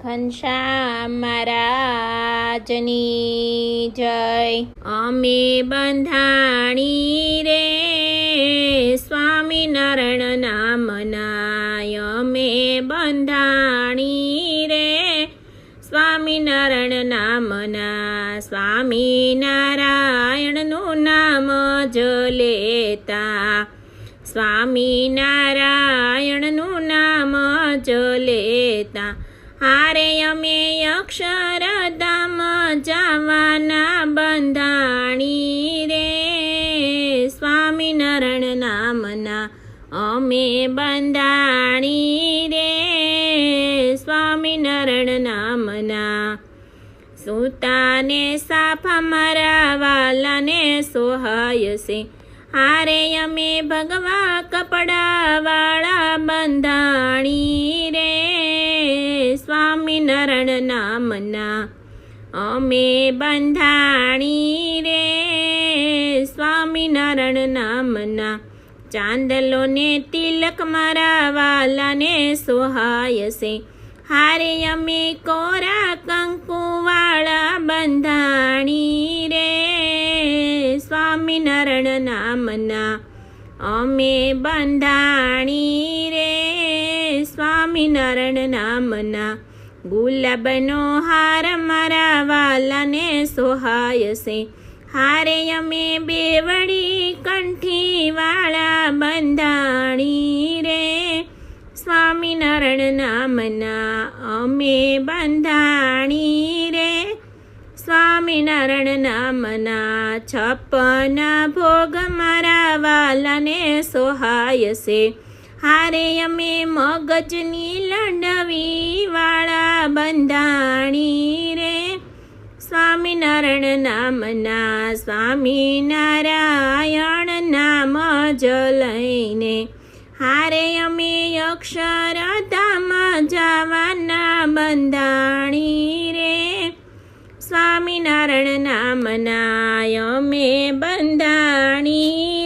ઘનશ્યામ મહારાજની જય। અમે બંધાણી રે સ્વામિનારાયણ નામના, અમે બંધાણી રે સ્વામિનારાયણ નામના। સ્વામિનારાયણનું નામ જ લેતા, સ્વામિનારાયણનું નામ જ લેતા, હારે અમે અક્ષરધામ જવાના બંધાણી રે સ્વામિનારાયણ નામના। અમે બંધાણી રે સ્વામિનારાયણ નામના। સૂતાને સાફા મારા વાલાને સોહાય છે, હારે અમે ભગવા કપડાવાળા બંધાણી રે સ્વામિનારાયણ નામના। અમે બંધાણી રે સ્વામિનારાયણ નામના। ચાંદલો ને તિલક મારા વાલાને સોહાય છે, હારે અમે કોરા કંકુવાળા બંધાણી રે સ્વામિનારાયણ નામના। અમે બંધાણી રે સ્વામિનારાયણ નામના। ગુલાબનો હાર મારા વાલાને સોહાય છે, હારે અમે બેવડી કંઠીવાળા બંધાણી રે સ્વામિનારાયણ નામના। અમે બંધાણી રે સ્વામિનારાયણ નામના। 56 ભોગ મારા વાલાને સોહાય છે, હારે અમે મગજની લંડવીવાળા બંધાણી રે સ્વામિનારાયણ નામના। સ્વામિનારાયણ નામ જ લઈને, હારે અમે અક્ષરધામ જવાના બંધાણી રે સ્વામિનારાયણ નામના। અમે બંધાણી